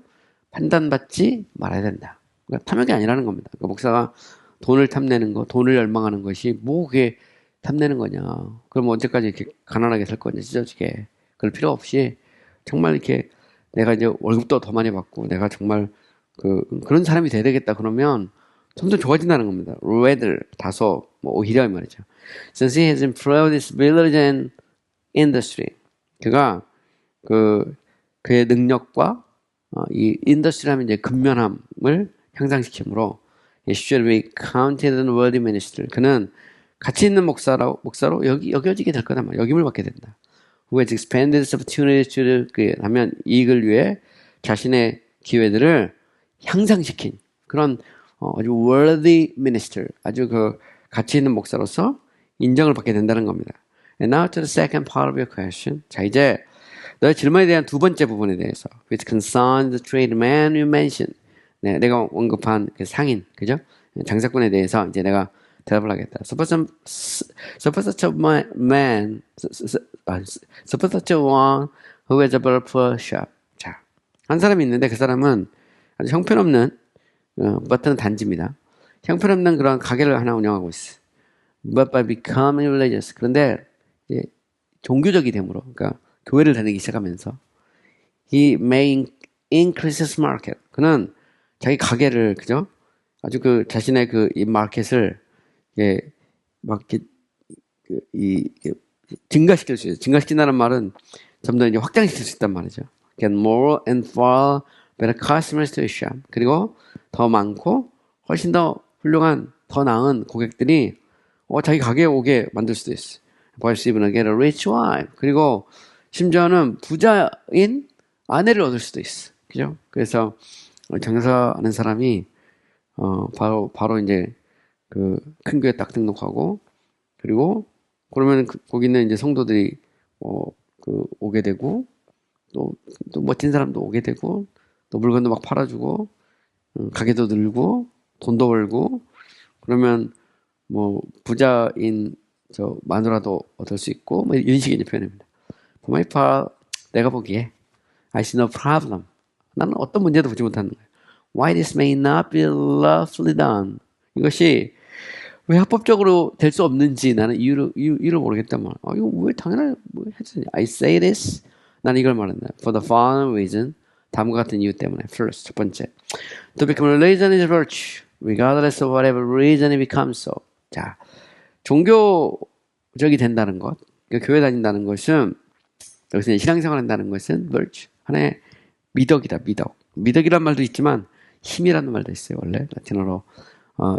판단받지 말아야 된다. 그러니까 탐욕이 아니라는 겁니다. 그러니까 목사가 돈을 탐내는 거, 돈을 열망하는 것이 뭐 그게 탐내는 거냐. 그럼 언제까지 이렇게 가난하게 살 거냐, 찢어지게. 그럴 필요 없이 정말 이렇게 내가 이제 월급도 더 많이 받고 내가 정말 그런 사람이 돼야 되겠다. 그러면 점점 좋아진다는 겁니다. rather, 다소, 뭐 오히려 이 말이죠. Since he has improved his ability and industry. 그가 그의 능력과 이 인더스트리라면 이제 근면함을 향상시키므로 He should be counted in worthy minister. 그는 가치 있는 목사로 여겨지게 될 거다 말. 여김을 받게 된다. Who has expanded his opportunities to 하면 이익을 위해 자신의 기회들을 향상시킨 그런 아주 worthy minister, 아주 가치 있는 목사로서 인정을 받게 된다는 겁니다. And now to the second part of your question. 자, 이제 너의 질문에 대한 두 번째 부분에 대해서, which concerns the tradesman you mentioned. 네, 내가 언급한 그 상인, 그죠? 장사꾼에 대해서 이제 내가 대답을 하겠다. Suppose such a man, suppose such a one who has a beautiful shop. 자, 한 사람이 있는데 그 사람은 아주 형편없는, 버튼 단지입니다. 형편없는 그런 가게를 하나 운영하고 있어. But by becoming religious. 그런데 이제 종교적이 됨으로, 그러니까 교회를 다니기 시작하면서 he may increase his market. 그는 자기 가게를, 그죠? 아주 자신의 이 마켓을 막 증가시킬 수 있어요. 증가시킨다는 말은 좀 더 이제 확장시킬 수 있단 말이죠. Get more and far better customers to his shop. 그리고 더 많고 훨씬 더 훌륭한, 더 나은 고객들이 자기 가게에 오게 만들 수도 있어. Perhaps even get a rich wife. 그리고 심지어는 부자인 아내를 얻을 수도 있어. 그죠? 그래서 장사하는 사람이 바로 이제 큰 교회 딱 등록하고, 그리고 그러면 거기 있는 이제 성도들이 오게 되고, 또 멋진 사람도 오게 되고, 또 물건도 막 팔아주고, 가게도 늘고, 돈도 벌고, 그러면 뭐 부자인 저 마누라도 얻을 수 있고, 뭐 이런 식의 표현입니다. For my part, 내가 보기에 I see no problem. 나는 어떤 문제도 보지 못하는 거예요. Why this may not be lawfully done. 이것이 왜 합법적으로 될 수 없는지 나는 이유를 모르겠단 말이야. 이거 왜 당연하게 했으니. I say this. 나는 이걸 말한다. For the following reason. 다음과 같은 이유 때문에. First, 첫 번째. To become religion is virtue. Regardless of whatever reason it becomes so. 자, 종교적이 된다는 것. 그러니까 교회 다닌다는 것은, 여기서 신앙생활 한다는 것은 virtue. 하나의 미덕이다, 미덕. 미덕이란 말도 있지만 힘이라는 말도 있어요. 원래 라틴어로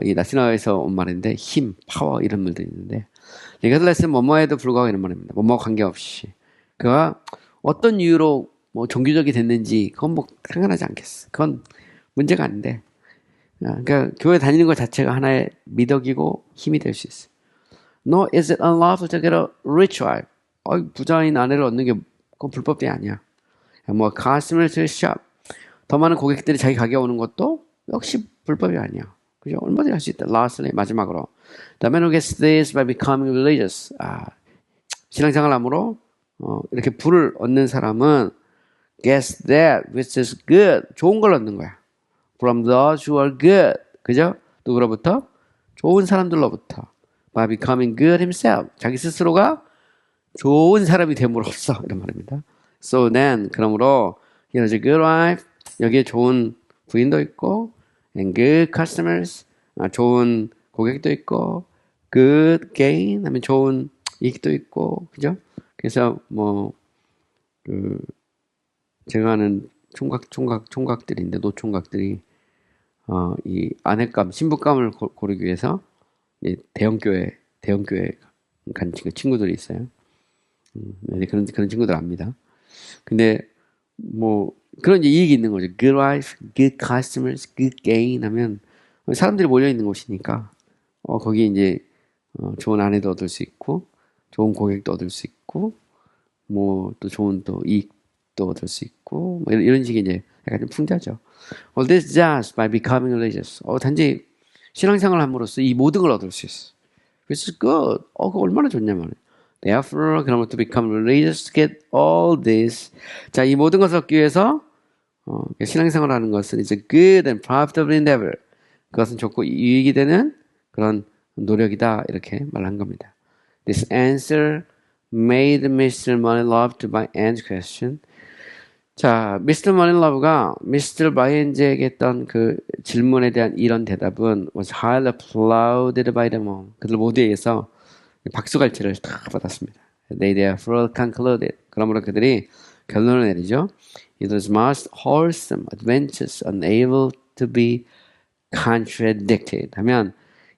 이 라틴어에서 온 말인데 힘, 파워 이런 말도 있는데, regardless 뭐뭐에도 불구하고 이런 말입니다. 뭐뭐 관계없이 그가 어떤 이유로 뭐 종교적이 됐는지 그건 뭐 상관하지 않겠어. 그건 문제가 아닌데, 그러니까 교회 다니는 것 자체가 하나의 미덕이고 힘이 될 수 있어. No, is it unlawful to get a rich wife? 부자인 아내를 얻는 게 그건 불법이 아니야. more customers to the shop. 더 많은 고객들이 자기 가게에 오는 것도 역시 불법이 아니야. 그죠? 얼마든지 할 수 있다. Lastly, 마지막으로. The man who gets this by becoming religious. 신앙생활 함으로 이렇게 부를 얻는 사람은 gets that which is good. 좋은 걸 얻는 거야. From those who are good. 그죠? 누구로부터? 좋은 사람들로부터. By becoming good himself. 자기 스스로가 좋은 사람이 됨으로써 이런 말입니다. So then, 그러므로 he has a good wife. 여기에 좋은 부인도 있고 and good customers. 좋은 고객도 있고 good gain 하면 좋은 이익도 있고 그죠? 그래서 제가 아는 총각들인데 노총각들이 이 아내감, 신부감을 고르기 위해서 대형교회 간 친구들이 있어요. 그런 친구들 압니다. 근데 그런 이익이 있는 거죠. Good wife, good customers, good gain 하면 사람들이 몰려 있는 곳이니까 거기 이제 좋은 아내도 얻을 수 있고 좋은 고객도 얻을 수 있고 또 좋은 또 이익도 얻을 수 있고 이런 식의 이제 약간 좀 풍자죠. All this just by becoming religious. 단지 신앙생활을 함으로써 이 모든 걸 얻을 수 있어. Which is good. 그거 얼마나 좋냐 말이야. Therefore, 그러면 to become religious, to get all this. 자, 이 모든 것을 얻기 위해서 신앙생활을 하는 것은 it's a good and profitable endeavor. 그것은 좋고 유익이 되는 그런 노력이다. 이렇게 말한 겁니다. This answer made Mr. Moneylove to my end question. 자, Mr. Moneylove가 Mr. Byenge에게 했던 그 질문에 대한 이런 대답은 was highly applauded by them all. 그들 모두에 의해서 박수갈채를 다 받았습니다. They therefore concluded. 그러므로 그들이 결론을 내리죠. It was most wholesome, adventurous, unable to be contradicted. 하면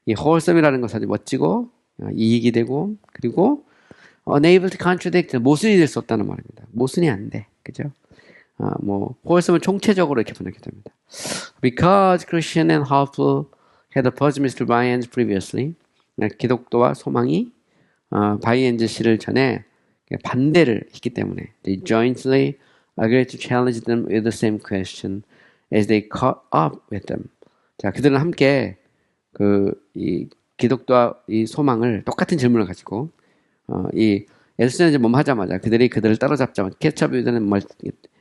이 wholesome이라는 것은 아주 멋지고 이익이 되고 그리고 unable to contradict. 모순이 될 수 없다는 말입니다. 모순이 안 돼. 그죠? wholesome은 총체적으로 이렇게 번역이 됩니다. Because Christian and hopeful had opposed Mr. Byens previously. 기독교와 소망이 바이엔즈 씨를 전에 반대를 했기 때문에 they jointly agreed to challenge them with the same question as they caught up with them. 자, 그들은 함께 이 기독교와 이 소망을 똑같은 질문을 가지고 이 예수님이 이제 하자마자 그들을 따라잡자마자 캐치업이라는 말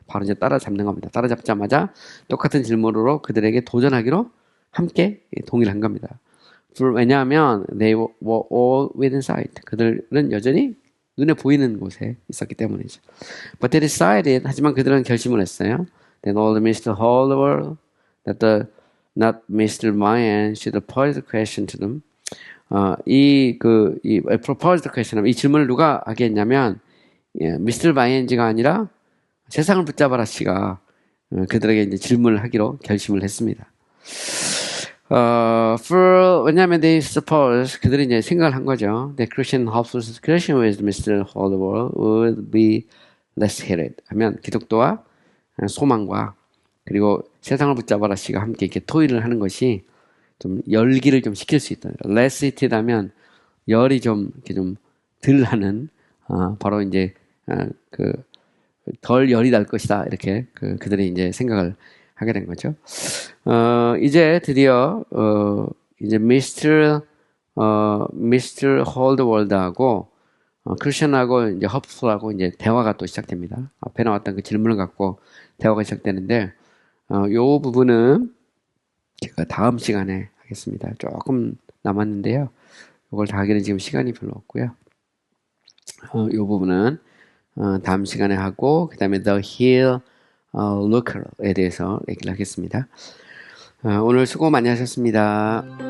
바로 이제 따라잡는 겁니다. 따라잡자마자 똑같은 질문으로 그들에게 도전하기로 함께 동의를 한 겁니다. 왜냐하면 they were all within sight. 그들은 여전히 눈에 보이는 곳에 있었기 때문이죠. But they decided, 하지만 그들은 결심을 했어요. Then all the Mr. Holder that not Mr. Mayan should pose the question to them. 이 propose the question, 이 질문을 누가 하게 했냐면 Mr. Mayan지가 아니라 세상을 붙잡아라 씨가 그들에게 이제 질문을 하기로 결심을 했습니다. 왜냐하면 they suppose 그들이 이제 생각을 한 거죠. The Christian hopeful Christian with Mr. Whole World would be less hated. 하면 기독교와 소망과 그리고 세상을 붙잡아라 씨가 함께 이렇게 토의를 하는 것이 좀 열기를 좀 식힐 수 있다. less heated 하면 열이 좀 이렇게 좀 덜 하는 바로 이제 덜 열이 날 것이다. 이렇게 그들이 이제 생각을 하게 된 거죠. 이제 드디어 이제 Mr. 홀드월드하고 크리스천하고 이제 허프풀하고 이제 대화가 또 시작됩니다. 앞에 나왔던 그 질문을 갖고 대화가 시작되는데 요 부분은 제가 다음 시간에 하겠습니다. 조금 남았는데요. 이걸 다 하기는 지금 시간이 별로 없고요. 요 부분은 다음 시간에 하고 그 다음에 The Hill Looker에 대해서 얘기를 하겠습니다. 오늘 수고 많이 하셨습니다.